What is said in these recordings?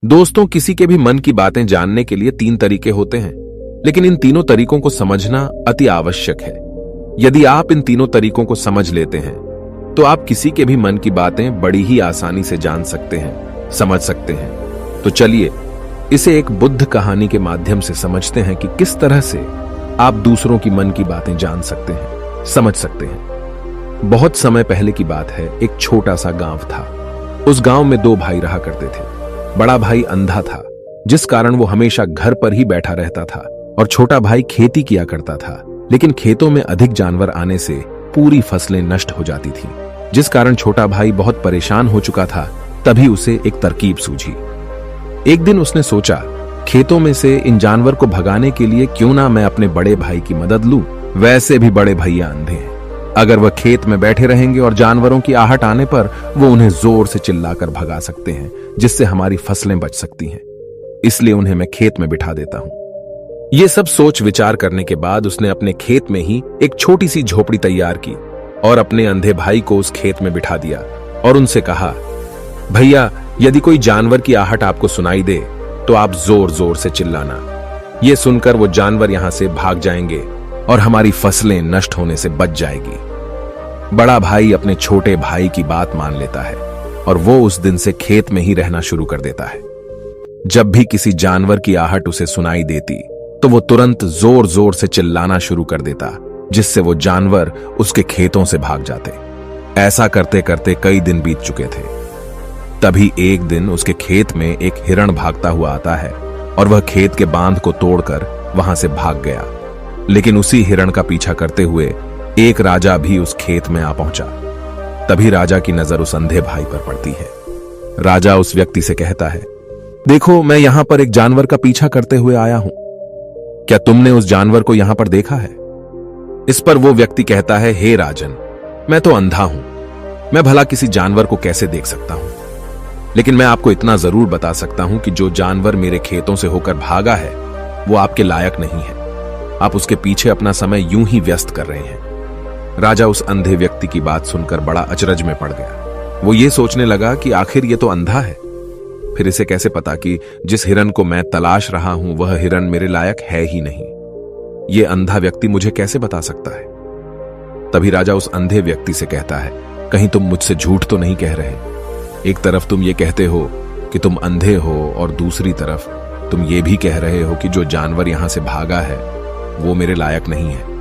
दोस्तों, किसी के भी मन की बातें जानने के लिए 3 तरीके होते हैं, लेकिन इन तीनों तरीकों को समझना अति आवश्यक है। यदि आप इन तीनों तरीकों को समझ लेते हैं, तो आप किसी के भी मन की बातें बड़ी ही आसानी से जान सकते हैं, समझ सकते हैं। तो चलिए इसे एक बुद्ध कहानी के माध्यम से समझते हैं कि किस तरह से आप दूसरों की मन की बातें जान सकते हैं, समझ सकते हैं। बहुत समय पहले की बात है, एक छोटा सा गांव था। उस गांव में 2 भाई रहा करते थे। बड़ा भाई अंधा था, जिस कारण वो हमेशा घर पर ही बैठा रहता था, और छोटा भाई खेती किया करता था, लेकिन खेतों में अधिक जानवर आने से पूरी फसलें नष्ट हो जाती थीं, जिस कारण छोटा भाई बहुत परेशान हो चुका था। तभी उसे एक तरकीब सूझी। एक दिन उसने सोचा, खेतों में से इन जानवर को भगाने के लिए क्यों ना मैं अपने बड़े भाई की मदद लूं। वैसे भी बड़े भैया अंधे हैं, अगर वह खेत में बैठे रहेंगे और जानवरों की आहट आने पर वो उन्हें जोर से चिल्लाकर भगा सकते हैं, जिससे हमारी फसलें बच सकती हैं। इसलिए उन्हें मैं खेत में बिठा देता हूं। ये सब सोच विचार करने के बाद उसने अपने खेत में ही एक छोटी सी झोपड़ी तैयार की और अपने अंधे भाई को उस खेत में बिठा दिया और उनसे कहा, भैया, यदि कोई जानवर की आहट आपको सुनाई दे तो आप जोर जोर से चिल्लाना। ये सुनकर वो जानवर यहां से भाग जाएंगे और हमारी फसलें नष्ट होने से बच जाएगी। बड़ा भाई अपने छोटे भाई की बात मान लेता है और वो उस दिन से खेत में ही रहना शुरू कर देता है। जब भी किसी जानवर की आहट उसे सुनाई देती तो वो तुरंत जोर जोर से चिल्लाना शुरू कर देता, जिससे वो जानवर उसके खेतों से भाग जाते। ऐसा करते करते कई दिन बीत चुके थे। तभी एक दिन उसके खेत में एक हिरण भागता हुआ आता है और वह खेत के बांध को तोड़कर वहां से भाग गया। लेकिन उसी हिरण का पीछा करते हुए एक राजा भी उस खेत में आ पहुंचा। तभी राजा की नजर उस अंधे भाई पर पड़ती है। राजा उस व्यक्ति से कहता है, देखो, मैं यहां पर एक जानवर का पीछा करते हुए आया हूं। क्या तुमने उस जानवर को यहां पर देखा है? इस पर वो व्यक्ति कहता है, हे राजन, मैं तो अंधा हूं, मैं भला किसी जानवर को कैसे देख सकता हूं। लेकिन मैं आपको इतना जरूर बता सकता हूं कि जो जानवर मेरे खेतों से होकर भागा है वो आपके लायक नहीं है। आप उसके पीछे अपना समय यूं ही व्यस्त कर रहे हैं। राजा उस अंधे व्यक्ति की बात सुनकर बड़ा अचरज में पड़ गया। वो ये सोचने लगा कि आखिर ये तो अंधा है, फिर इसे कैसे पता कि जिस हिरन को मैं तलाश रहा हूं वह हिरन मेरे लायक है ही नहीं। ये अंधा व्यक्ति मुझे कैसे बता सकता है? तभी राजा उस अंधे व्यक्ति से कहता है, कहीं तुम मुझसे झूठ तो नहीं कह रहे? एक तरफ तुम ये कहते हो कि तुम अंधे हो और दूसरी तरफ तुम ये भी कह रहे हो कि जो जानवर यहां से भागा है वो मेरे लायक नहीं है।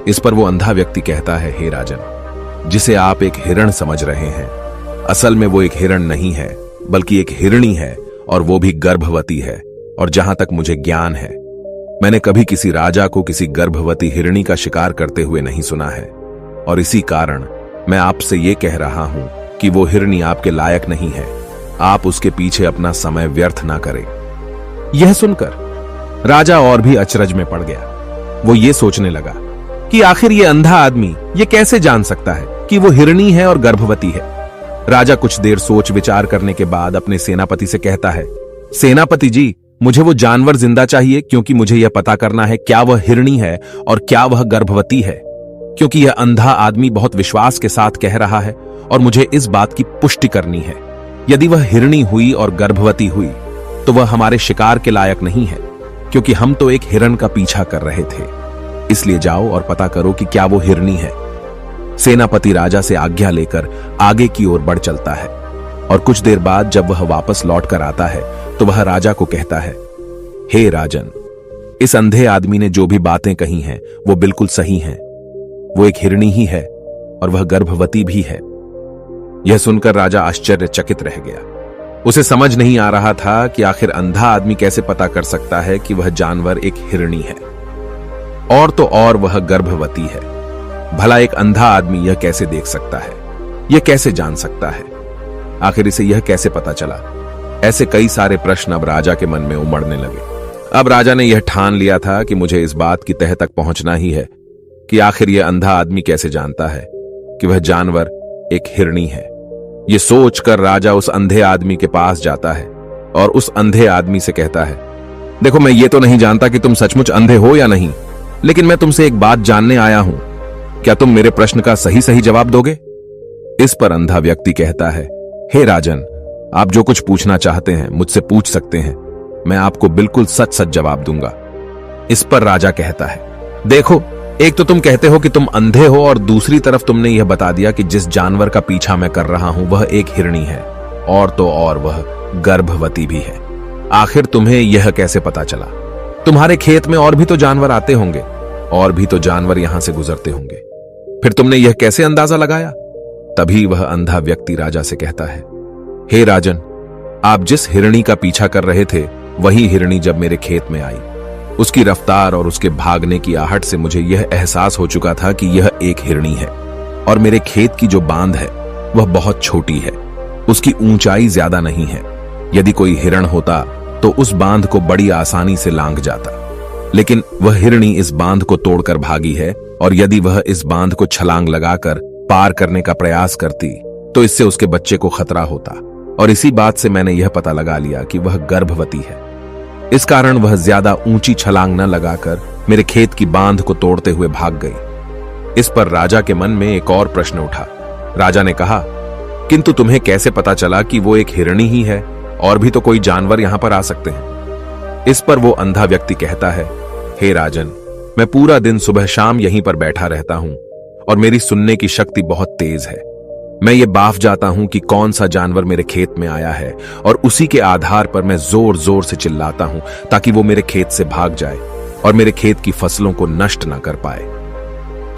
इस पर वो अंधा व्यक्ति कहता है, हे राजन, जिसे आप एक हिरण समझ रहे हैं, असल में वो एक हिरण नहीं है, बल्कि एक हिरणी है, और वो भी गर्भवती है। और जहां तक मुझे ज्ञान है, मैंने कभी किसी राजा को किसी गर्भवती हिरणी का शिकार करते हुए नहीं सुना है। और इसी कारण मैं आपसे ये कह रहा हूं कि वो हिरणी आपके लायक नहीं है। आप उसके पीछे अपना समय व्यर्थ ना करें। यह सुनकर राजा और भी अचरज में पड़ गया। वो ये सोचने लगा कि आखिर ये अंधा आदमी ये कैसे जान सकता है कि वो हिरणी है और गर्भवती है। राजा कुछ देर सोच विचार करने के बाद अपने सेनापति से कहता है, सेनापति जी, मुझे वो जानवर जिंदा चाहिए, क्योंकि मुझे यह पता करना है क्या वह हिरणी है और क्या वह गर्भवती है। क्योंकि यह अंधा आदमी बहुत विश्वास के साथ कह रहा है और मुझे इस बात की पुष्टि करनी है। यदि वह हिरणी हुई और गर्भवती हुई तो वह हमारे शिकार के लायक नहीं है, क्योंकि हम तो एक हिरण का पीछा कर रहे थे। इसलिए जाओ और पता करो कि क्या वो हिरणी है। सेनापति राजा से आज्ञा लेकर आगे की ओर बढ़ चलता है और कुछ देर बाद जब वह वापस लौट कर आता है तो वह राजा को कहता है, हे राजन, इस अंधे आदमी ने जो भी बातें कही हैं वो बिल्कुल सही हैं। वो एक हिरणी ही है और वह गर्भवती भी है। यह सुनकर राजा आश्चर्यचकित रह गया। उसे समझ नहीं आ रहा था कि आखिर अंधा आदमी कैसे पता कर सकता है कि वह जानवर एक हिरणी है, और तो और वह गर्भवती है। भला एक अंधा आदमी यह कैसे देख सकता है? यह कैसे जान सकता है? आखिर इसे यह कैसे पता चला? ऐसे कई सारे प्रश्न अब राजा के मन में उमड़ने लगे। अब राजा ने यह ठान लिया था कि मुझे इस बात की तह तक पहुंचना ही है कि आखिर यह अंधा आदमी कैसे जानता है कि वह जानवर एक हिरणी है। यह सोचकर राजा उस अंधे आदमी के पास जाता है और उस अंधे आदमी से कहता है, देखो, मैं ये तो नहीं जानता कि तुम सचमुच अंधे हो या नहीं, लेकिन मैं तुमसे एक बात जानने आया हूं। क्या तुम मेरे प्रश्न का सही सही जवाब दोगे? इस पर अंधा व्यक्ति कहता है, हे राजन, आप जो कुछ पूछना चाहते हैं मुझसे पूछ सकते हैं, मैं आपको बिल्कुल सच सच जवाब दूंगा। इस पर राजा कहता है, देखो, एक तो तुम कहते हो कि तुम अंधे हो और दूसरी तरफ तुमने यह बता दिया कि जिस जानवर का पीछा मैं कर रहा हूं वह एक हिरणी है, और तो और वह गर्भवती भी है। आखिर तुम्हें यह कैसे पता चला? तुम्हारे खेत में और भी तो जानवर आते होंगे, और भी तो जानवर यहां से गुजरते होंगे, फिर तुमने यह कैसे अंदाजा लगाया? तभी वह अंधा व्यक्ति राजा से कहता है, हे राजन, आप जिस हिरणी का पीछा कर रहे थे वही हिरणी जब मेरे खेत में आई, उसकी रफ्तार और उसके भागने की आहट से मुझे यह एहसास हो चुका था कि यह एक हिरणी है, और मेरे खेत की जो बांध है वह बहुत छोटी है, उसकी ऊंचाई ज्यादा नहीं है। यदि कोई हिरण होता तो उस बांध को बड़ी आसानी से लांघ जाता, लेकिन वह हिरणी इस बांध को तोड़कर भागी है, और यदि वह इस बांध को छलांग लगाकर पार करने का प्रयास करती तो इससे उसके बच्चे को खतरा होता, और इसी बात से मैंने यह पता लगा लिया कि वह गर्भवती है। इस कारण वह ज्यादा ऊंची छलांग न लगाकर मेरे खेत की बांध को तोड़ते हुए भाग गई। इस पर राजा के मन में एक और प्रश्न उठा। राजा ने कहा, किंतु तुम्हें कैसे पता चला कि वो एक हिरणी ही है? और भी तो कोई जानवर यहां पर आ सकते हैं। इस पर वो अंधा व्यक्ति कहता है, हे राजन, मैं पूरा दिन सुबह शाम यहीं पर बैठा रहता हूं, और मेरी सुनने की शक्ति बहुत तेज है। मैं ये बाफ जाता हूं कि कौन सा जानवर मेरे खेत में आया है, और उसी के आधार पर मैं जोर जोर से चिल्लाता हूं ताकि वो मेरे खेत से भाग जाए और मेरे खेत की फसलों को नष्ट न कर पाए।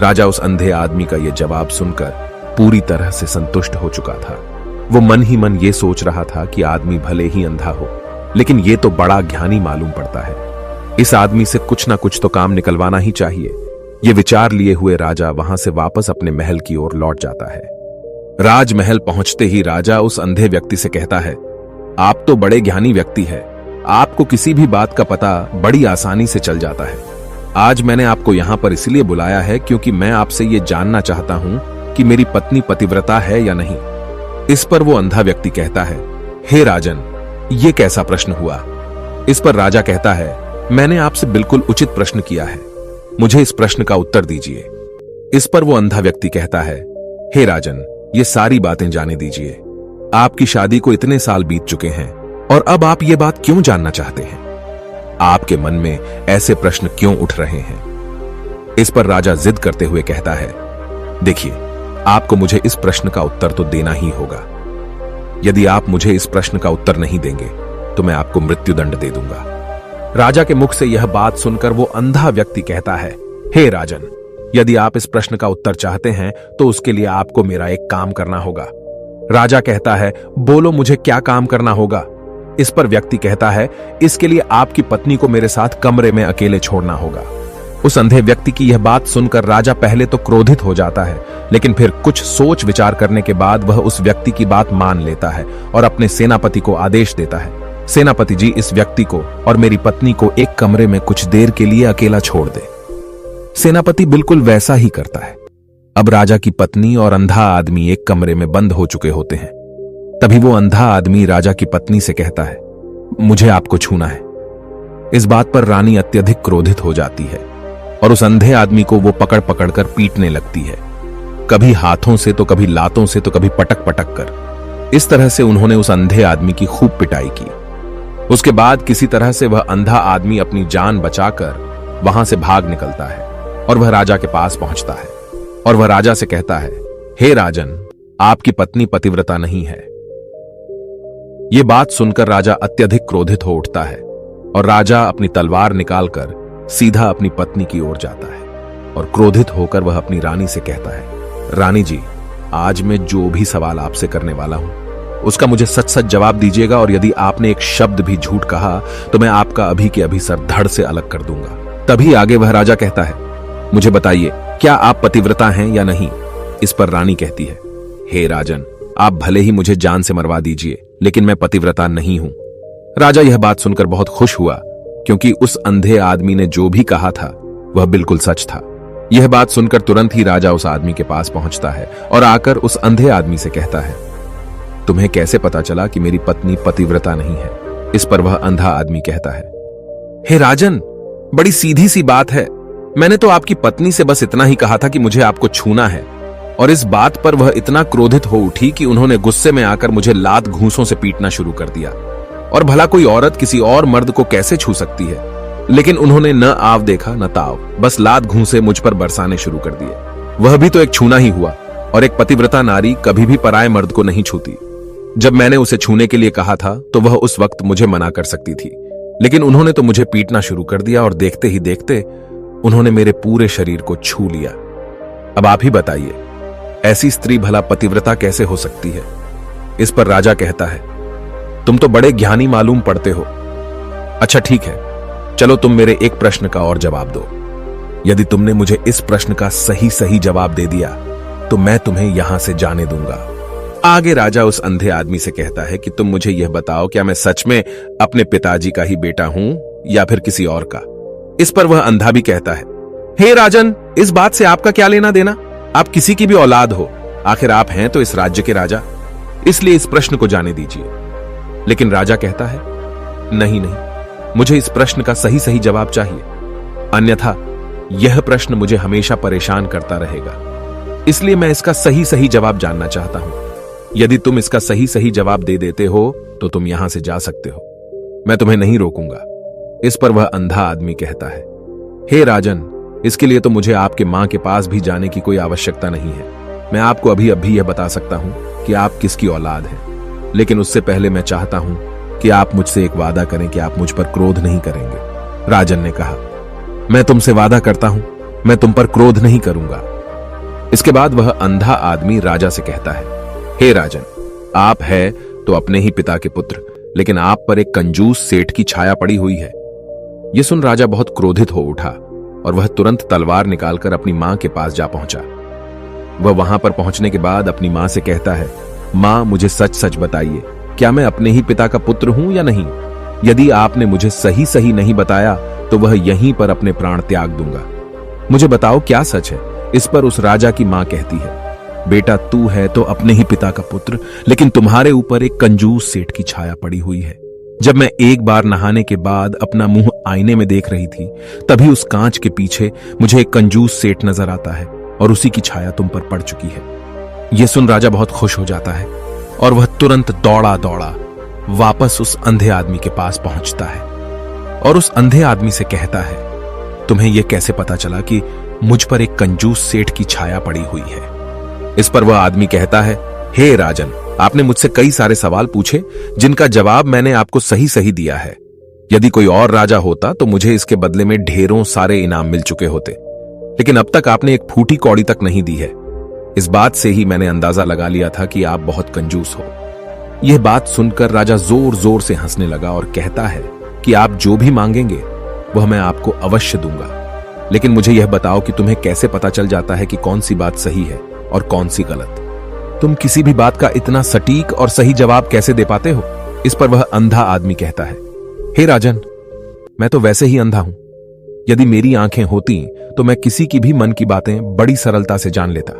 राजा उस अंधे आदमी का यह जवाब सुनकर पूरी तरह से संतुष्ट हो चुका था। वो मन ही मन ये सोच रहा था कि आदमी भले ही अंधा हो, लेकिन ये तो बड़ा ज्ञानी मालूम पड़ता है। इस आदमी से कुछ ना कुछ तो काम निकलवाना ही चाहिए। ये विचार लिए हुए राजा वहां से वापस अपने महल की ओर लौट जाता है। राजमहल पहुंचते ही राजा उस अंधे व्यक्ति से कहता है, आप तो बड़े ज्ञानी व्यक्ति है, आपको किसी भी बात का पता बड़ी आसानी से चल जाता है। आज मैंने आपको यहां पर इसलिए बुलाया है क्योंकि मैं आपसे ये जानना चाहता हूं कि मेरी पत्नी पतिव्रता है या नहीं। इस पर वो अंधा व्यक्ति कहता है, हे राजन, ये कैसा प्रश्न हुआ? इस पर राजा कहता है, मैंने आपसे बिल्कुल उचित प्रश्न किया है, मुझे इस प्रश्न का उत्तर दीजिए। इस पर वो अंधा व्यक्ति कहता है, हे राजन, ये सारी बातें जाने दीजिए। आपकी शादी को इतने साल बीत चुके हैं, और अब आप ये बात क्यों जानना चाहते हैं? आपके मन में ऐसे प्रश्न क्यों उठ रहे हैं? इस पर राजा जिद करते हुए कहता है, देखिए, आपको मुझे इस प्रश्न का उत्तर तो देना ही होगा। यदि आप मुझे इस प्रश्न का उत्तर नहीं देंगे तो मैं आपको मृत्युदंड दे दूंगा। राजा के मुख से यह बात सुनकर वो अंधा व्यक्ति कहता है, हे राजन, यदि आप इस प्रश्न का उत्तर चाहते हैं तो उसके लिए आपको मेरा एक काम करना होगा। राजा कहता है, बोलो, मुझे क्या काम करना होगा? इस पर व्यक्ति कहता है, इसके लिए आपकी पत्नी को मेरे साथ कमरे में अकेले छोड़ना होगा। उस अंधे व्यक्ति की यह बात सुनकर राजा पहले तो क्रोधित हो जाता है, लेकिन फिर कुछ सोच विचार करने के बाद वह उस व्यक्ति की बात मान लेता है और अपने सेनापति को आदेश देता है, सेनापति जी, इस व्यक्ति को और मेरी पत्नी को एक कमरे में कुछ देर के लिए अकेला छोड़ दे। सेनापति बिल्कुल वैसा ही करता है। अब राजा की पत्नी और अंधा आदमी एक कमरे में बंद हो चुके होते हैं। तभी वो अंधा आदमी राजा की पत्नी से कहता है, मुझे आपको छूना है। इस बात पर रानी अत्यधिक क्रोधित हो जाती है और उस अंधे आदमी को वो पकड़ पकड़ कर पीटने लगती है, कभी हाथों से तो कभी लातों से तो कभी पटक पटक कर। इस तरह से उन्होंने उस अंधे आदमी की खूब पिटाई की। उसके बाद किसी तरह से वह अंधा आदमी अपनी जान बचाकर वहां से भाग निकलता है और वह राजा के पास पहुंचता है और वह राजा से कहता है, हे राजन, आपकी पत्नी पतिव्रता नहीं है। यह बात सुनकर राजा अत्यधिक क्रोधित हो उठता है और राजा अपनी तलवार निकालकर सीधा अपनी पत्नी की ओर जाता है और क्रोधित होकर वह अपनी रानी से कहता है, रानी जी, आज मैं जो भी सवाल आपसे करने वाला हूं उसका मुझे सच सच जवाब दीजिएगा, और यदि आपने एक शब्द भी झूठ कहा तो मैं आपका अभी के अभी सर धड़ से अलग कर दूंगा। तभी आगे वह राजा कहता है, मुझे बताइए, क्या आप पतिव्रता हैं या नहीं? इस पर रानी कहती है, हे राजन, आप भले ही मुझे जान से मरवा दीजिए, लेकिन मैं पतिव्रता नहीं हूं। राजा यह बात सुनकर बहुत खुश हुआ, क्योंकि उस अंधे आदमी ने जो भी कहा था वह बिल्कुल सच था। यह बात सुनकर तुरंत ही राजा उस आदमी के पास पहुंचता है और आकर उस अंधे आदमी से कहता है, तुम्हें कैसे पता चला कि मेरी पत्नी पतिव्रता नहीं है? इस पर वह अंधा आदमी कहता है, हे राजन, बड़ी सीधी सी बात है, मैंने तो आपकी पत्नी से बस इतना ही कहा था कि मुझे आपको छूना है, और इस बात पर वह इतना क्रोधित हो उठी कि उन्होंने गुस्से में आकर मुझे लात घूंसों से पीटना शुरू कर दिया। और भला कोई औरत किसी और मर्द को कैसे छू सकती है, लेकिन उन्होंने न आव देखा न ताव, बस लात घूंसे मुझ पर बरसाने शुरू कर दिए। वह भी तो एक छूना ही हुआ, और एक पतिव्रता नारी कभी भी पराये मर्द को नहीं छूती। जब मैंने उसे छूने के लिए कहा था तो वह उस वक्त मुझे मना कर सकती थी, लेकिन उन्होंने तो मुझे पीटना शुरू कर दिया और देखते ही देखते उन्होंने मेरे पूरे शरीर को छू लिया। अब आप ही बताइए, ऐसी स्त्री भला पतिव्रता कैसे हो सकती है? इस पर राजा कहता है, तुम तो बड़े ज्ञानी मालूम पड़ते हो। अच्छा ठीक है, चलो तुम मेरे एक प्रश्न का और जवाब दो। यदि तुमने मुझे इस प्रश्न का सही सही जवाब दे दिया तो मैं तुम्हें यहां से जाने दूंगा। आगे राजा उस अंधे आदमी से कहता है कि तुम मुझे यह बताओ, क्या मैं सच में अपने पिताजी का ही बेटा हूं या फिर किसी और का? इस पर वह अंधा भी कहता है, हे राजन, इस बात से आपका क्या लेना देना? आप किसी की भी औलाद हो, आखिर आप हैं तो इस राज्य के राजा, इसलिए इस प्रश्न को जाने दीजिए। लेकिन राजा कहता है, नहीं नहीं, मुझे इस प्रश्न का सही सही जवाब चाहिए, अन्यथा यह प्रश्न मुझे हमेशा परेशान करता रहेगा। इसलिए मैं इसका सही सही जवाब जानना चाहता हूं। यदि तुम इसका सही सही जवाब दे देते हो तो तुम यहां से जा सकते हो, मैं तुम्हें नहीं रोकूंगा। इस पर वह अंधा आदमी कहता है, हे राजन, इसके लिए तो मुझे आपके मां के पास भी जाने की कोई आवश्यकता नहीं है। मैं आपको अभी अभी यह बता सकता हूं कि आप किसकी औलाद हैं, लेकिन उससे पहले मैं चाहता हूं कि आप मुझसे एक वादा करें कि आप मुझ पर क्रोध नहीं करेंगे। राजन ने कहा, मैं तुमसे वादा करता हूं, मैं तुम पर क्रोध नहीं करूंगा। इसके बाद वह अंधा आदमी राजा से कहता है, हे राजन, आप है तो अपने ही पिता के पुत्र, लेकिन आप पर एक कंजूस सेठ की छाया पड़ी हुई है। यह सुन राजा बहुत क्रोधित हो उठा और वह तुरंत तलवार निकालकर अपनी मां के पास जा पहुंचा। वह वहां पर पहुंचने के बाद अपनी मां से कहता है, मां, मुझे सच सच बताइए, क्या मैं अपने ही पिता का पुत्र हूं या नहीं? यदि आपने मुझे सही सही नहीं बताया तो वह यहीं पर अपने प्राण त्याग दूंगा। मुझे बताओ क्या सच है? इस पर उस राजा की मां कहती है, बेटा, तू है तो अपने ही पिता का पुत्र, लेकिन तुम्हारे ऊपर एक कंजूस सेठ की छाया पड़ी हुई है। जब मैं एक बार नहाने के बाद अपना मुंह आईने में देख रही थी, तभी उस कांच के पीछे मुझे एक कंजूस सेठ नजर आता है और उसी की छाया तुम पर पड़ चुकी है। यह सुन राजा बहुत खुश हो जाता है और वह तुरंत दौड़ा दौड़ा वापस उस अंधे आदमी के पास पहुंचता है और उस अंधे आदमी से कहता है, तुम्हें यह कैसे पता चला कि मुझ पर एक कंजूस सेठ की छाया पड़ी हुई है? इस पर वह आदमी कहता है, हे राजन, आपने मुझसे कई सारे सवाल पूछे जिनका जवाब मैंने आपको सही सही दिया है। यदि कोई और राजा होता तो मुझे इसके बदले में ढेरों सारे इनाम मिल चुके होते, लेकिन अब तक आपने एक फूटी कौड़ी तक नहीं दी है। इस बात से ही मैंने अंदाजा लगा लिया था कि आप बहुत कंजूस हो। यह बात सुनकर राजा जोर जोर से हंसने लगा और कहता है कि आप जो भी मांगेंगे वह मैं आपको अवश्य दूंगा, लेकिन मुझे यह बताओ कि तुम्हें कैसे पता चल जाता है कि कौन सी बात सही है और कौन सी गलत? तुम किसी भी बात का इतना सटीक और सही जवाब कैसे दे पाते हो? इस पर वह अंधा आदमी कहता है, हे राजन, मैं तो वैसे ही अंधा हूं। यदि मेरी आंखें होती तो मैं किसी की भी मन की बातें बड़ी सरलता से जान लेता।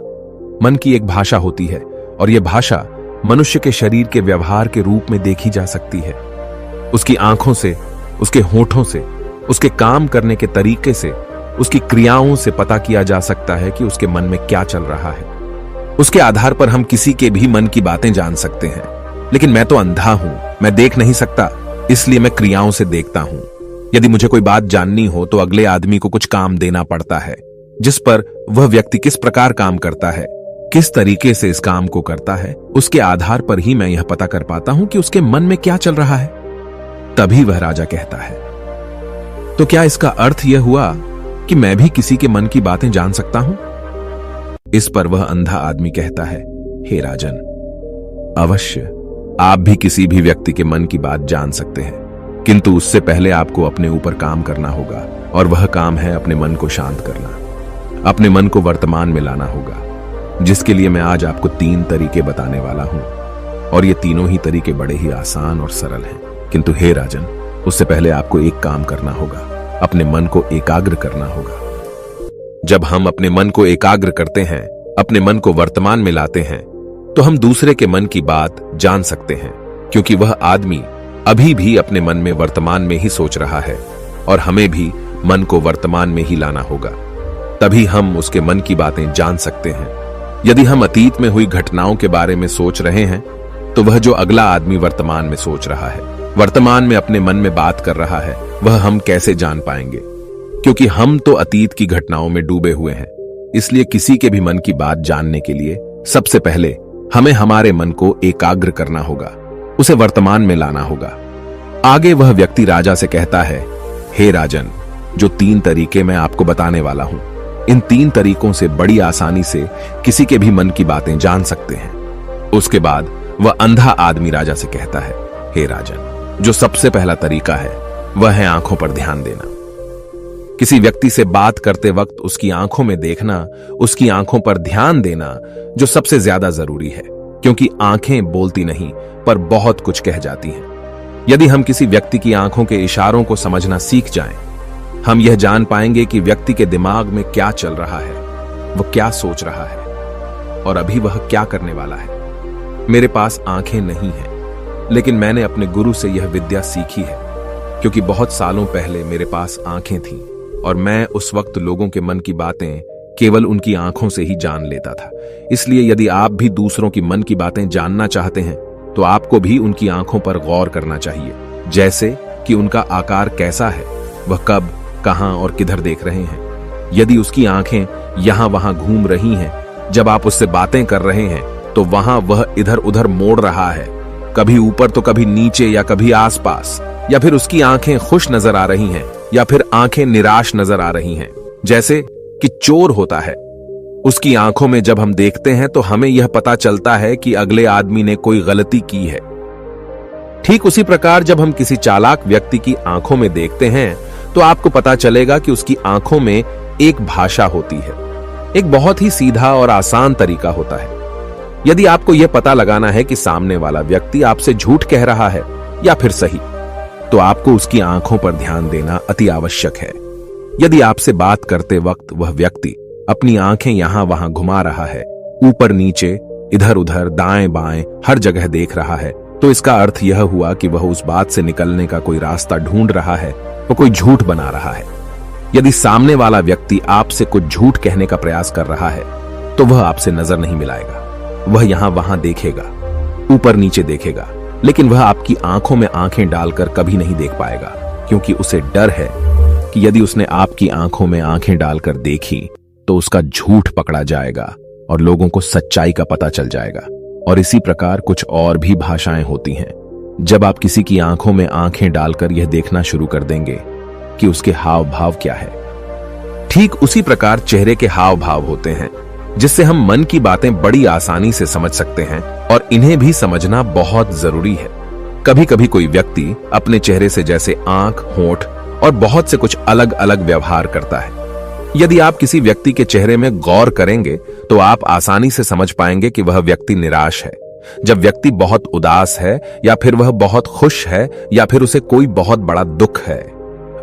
मन की एक भाषा होती है और यह भाषा मनुष्य के शरीर के व्यवहार के रूप में देखी जा सकती है। उसकी आंखों से, उसके होठों से, उसके काम करने के तरीके से, उसकी क्रियाओं से पता किया जा सकता है कि उसके मन में क्या चल रहा है। उसके आधार पर हम किसी के भी मन की बातें जान सकते हैं, लेकिन मैं तो अंधा हूं, मैं देख नहीं सकता, इसलिए मैं क्रियाओं से देखता हूं। यदि मुझे कोई बात जाननी हो तो अगले आदमी को कुछ काम देना पड़ता है, जिस पर वह व्यक्ति किस प्रकार काम करता है, किस तरीके से इस काम को करता है, उसके आधार पर ही मैं यह पता कर पाता हूं कि उसके मन में क्या चल रहा है। तभी वह राजा कहता है, तो क्या इसका अर्थ यह हुआ कि मैं भी किसी के मन की बातें जान सकता हूं? इस पर वह अंधा आदमी कहता है, हे राजन, अवश्य आप भी किसी भी व्यक्ति के मन की बात जान सकते हैं, किंतु उससे पहले आपको अपने ऊपर काम करना होगा, और वह काम है अपने मन को शांत करना, अपने मन को वर्तमान में लाना होगा, जिसके लिए मैं आज आपको 3 तरीके बताने वाला हूं। और ये तीनों ही तरीके बड़े ही आसान और सरल हैं, किंतु हे राजन, उससे पहले आपको एक काम करना होगा, अपने मन को एकाग्र करना होगा। जब हम अपने मन को एकाग्र करते हैं, अपने मन को वर्तमान में लाते हैं, तो हम दूसरे के मन की बात जान सकते हैं, क्योंकि वह आदमी अभी भी अपने मन में वर्तमान में ही सोच रहा है, और हमें भी मन को वर्तमान में ही लाना होगा, तभी हम उसके मन की बातें जान सकते हैं। यदि हम अतीत में हुई घटनाओं के बारे में सोच रहे हैं तो वह जो अगला आदमी वर्तमान में सोच रहा है, वर्तमान में अपने मन में बात कर रहा है, वह हम कैसे जान पाएंगे? क्योंकि हम तो अतीत की घटनाओं में डूबे हुए हैं। इसलिए किसी के भी मन की बात जानने के लिए सबसे पहले हमें हमारे मन को एकाग्र करना होगा, उसे वर्तमान में लाना होगा। आगे वह व्यक्ति राजा से कहता है, हे राजन, जो 3 तरीके मैं आपको बताने वाला हूं, इन 3 तरीकों से बड़ी आसानी से किसी के भी मन की बातें जान सकते हैं। उसके बाद वह अंधा आदमी राजा से कहता है, हे राजन, जो सबसे पहला तरीका है वह है आंखों पर ध्यान देना। किसी व्यक्ति से बात करते वक्त उसकी आंखों में देखना, उसकी आंखों पर ध्यान देना जो सबसे ज्यादा जरूरी है, क्योंकि आंखें बोलती नहीं पर बहुत कुछ कह जाती हैं। यदि हम किसी व्यक्ति की आंखों के इशारों को समझना सीख जाएं, हम यह जान पाएंगे कि व्यक्ति के दिमाग में क्या चल रहा है, वह क्या सोच रहा है और अभी वह क्या करने वाला है। मेरे पास आंखें नहीं हैं, लेकिन मैंने अपने गुरु से यह विद्या सीखी है, क्योंकि बहुत सालों पहले मेरे पास आंखें थीं और मैं उस वक्त लोगों के मन की बातें केवल उनकी आंखों से ही जान लेता था। इसलिए यदि आप भी दूसरों की मन की बातें जानना चाहते हैं तो आपको भी उनकी आंखों पर गौर करना चाहिए, जैसे कि उनका आकार कैसा है, वह कब, कहां और किधर देख रहे हैं। यदि उसकी आंखें यहां वहां घूम रही हैं, जब आप उससे बातें कर रहे हैं तो वहां वह इधर उधर मोड़ रहा है, कभी ऊपर तो कभी नीचे या कभी आसपास, या फिर उसकी आंखें खुश नजर आ रही हैं या फिर आंखें निराश नजर आ रही हैं, जैसे कि चोर होता है। उसकी आंखों में जब हम देखते हैं तो हमें यह पता चलता है कि अगले आदमी ने कोई गलती की है। ठीक उसी प्रकार जब हम किसी चालाक व्यक्ति की आंखों में देखते हैं तो आपको पता चलेगा कि उसकी आंखों में एक भाषा होती है। एक बहुत ही सीधा और आसान तरीका होता है। यदि आपको यह पता लगाना है कि सामने वाला व्यक्ति आपसे झूठ कह रहा है या फिर सही, तो आपको उसकी आंखों पर ध्यान देना अति आवश्यक है। यदि आपसे बात करते वक्त वह व्यक्ति अपनी आंखें यहां वहां घुमा रहा है, ऊपर नीचे, इधर उधर, दाएं बाएं, हर जगह देख रहा है, तो इसका अर्थ यह हुआ कि वह उस बात से निकलने का कोई रास्ता ढूंढ रहा है, वो कोई झूठ बना रहा है। यदि सामने वाला व्यक्ति आपसे कुछ झूठ कहने का प्रयास कर रहा है तो वह आपसे नजर नहीं मिलाएगा। वह यहां वहां देखेगा, ऊपर नीचे देखेगा, लेकिन वह आपकी आंखों में आंखें डालकर कभी नहीं देख पाएगा, क्योंकि उसे डर है कि यदि उसने आपकी आंखों में आंखें डालकर देखी तो उसका झूठ पकड़ा जाएगा और लोगों को सच्चाई का पता चल जाएगा। और इसी प्रकार कुछ और भी भाषाएं होती हैं। जब आप किसी की आंखों में आंखें डालकर यह देखना शुरू कर देंगे कि उसके हाव भाव क्या है, ठीक उसी प्रकार चेहरे के हाव भाव होते हैं, जिससे हम मन की बातें बड़ी आसानी से समझ सकते हैं और इन्हें भी समझना बहुत जरूरी है। कभी कभी कोई व्यक्ति अपने चेहरे से जैसे आंख, होंठ और बहुत से कुछ अलग अलग व्यवहार करता है। यदि आप किसी व्यक्ति के चेहरे में गौर करेंगे तो आप आसानी से समझ पाएंगे कि वह व्यक्ति निराश है, जब व्यक्ति बहुत उदास है, या फिर वह बहुत खुश है, या फिर उसे कोई बहुत बड़ा दुख है।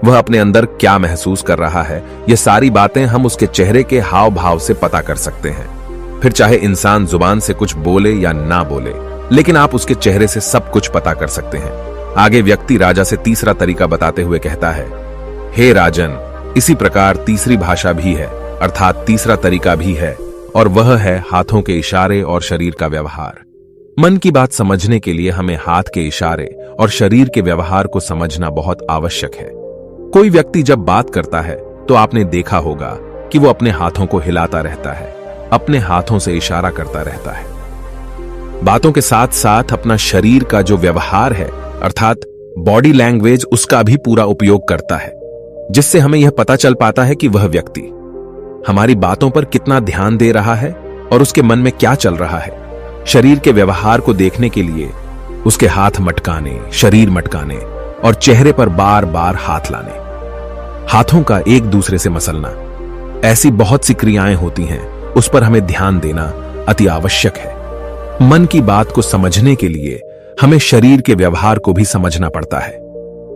वह अपने अंदर क्या महसूस कर रहा है, ये सारी बातें हम उसके चेहरे के हाव भाव से पता कर सकते हैं। फिर चाहे इंसान जुबान से कुछ बोले या ना बोले, लेकिन आप उसके चेहरे से सब कुछ पता कर सकते हैं। आगे व्यक्ति राजा से तीसरा तरीका बताते हुए कहता है, हे राजन, इसी प्रकार तीसरी भाषा भी है, अर्थात तीसरा तरीका भी है, और वह है हाथों के इशारे और शरीर का व्यवहार। मन की बात समझने के लिए हमें हाथ के इशारे और शरीर के व्यवहार को समझना बहुत आवश्यक है। कोई व्यक्ति जब बात करता है तो आपने देखा होगा कि वो अपने हाथों को हिलाता रहता है, अपने हाथों से इशारा करता रहता है। बातों के साथ साथ अपना शरीर का जो व्यवहार है, अर्थात बॉडी लैंग्वेज, उसका भी पूरा उपयोग करता है, जिससे हमें यह पता चल पाता है कि वह व्यक्ति हमारी बातों पर कितना ध्यान दे रहा है और उसके मन में क्या चल रहा है। शरीर के व्यवहार को देखने के लिए उसके हाथ मटकाने, शरीर मटकाने और चेहरे पर बार बार हाथ लाने, हाथों का एक दूसरे से मसलना, ऐसी बहुत सी क्रियाएं होती हैं, उस पर हमें ध्यान देना अति आवश्यक है। मन की बात को समझने के लिए हमें शरीर के व्यवहार को भी समझना पड़ता है।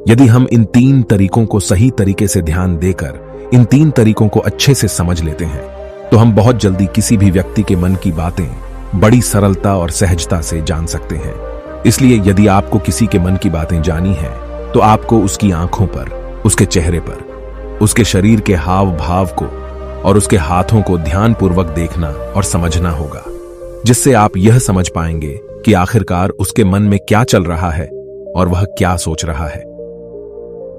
यदि हम इन 3 तरीकों को सही तरीके से ध्यान देकर इन 3 तरीकों को अच्छे से समझ लेते हैं तो हम बहुत जल्दी किसी भी व्यक्ति के मन की बातें बड़ी सरलता और सहजता से जान सकते हैं। इसलिए यदि आपको किसी के मन की बातें जानी है तो आपको उसकी आंखों पर, उसके चेहरे पर, उसके शरीर के हाव भाव को और उसके हाथों को ध्यानपूर्वक देखना और समझना होगा, जिससे आप यह समझ पाएंगे कि आखिरकार उसके मन में क्या चल रहा है और वह क्या सोच रहा है।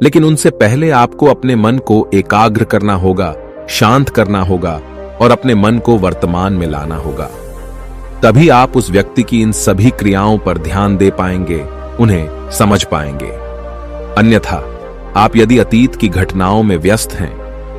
लेकिन उनसे पहले आपको अपने मन को एकाग्र करना होगा, शांत करना होगा और अपने मन को वर्तमान में लाना होगा। तभी आप उस व्यक्ति की इन सभी क्रियाओं पर ध्यान दे पाएंगे, उन्हें समझ पाएंगे। अन्यथा आप यदि अतीत की घटनाओं में व्यस्त हैं,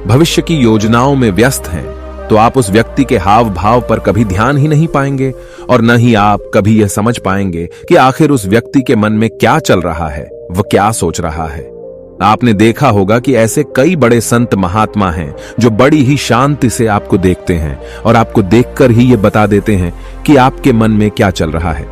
भविष्य की योजनाओं में व्यस्त हैं, तो आप उस व्यक्ति के हाव भाव पर कभी ध्यान ही नहीं पाएंगे और न ही आप कभी यह समझ पाएंगे कि आखिर उस व्यक्ति के मन में क्या चल रहा है, वह क्या सोच रहा है। आपने देखा होगा कि ऐसे कई बड़े संत महात्मा हैं जो बड़ी ही शांति से आपको देखते हैं और आपको देखकर ही ये बता देते हैं कि आपके मन में क्या चल रहा है,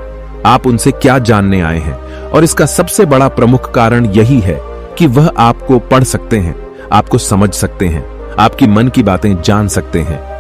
आप उनसे क्या जानने आए हैं। और इसका सबसे बड़ा प्रमुख कारण यही है कि वह आपको पढ़ सकते हैं, आपको समझ सकते हैं, आपकी मन की बातें जान सकते हैं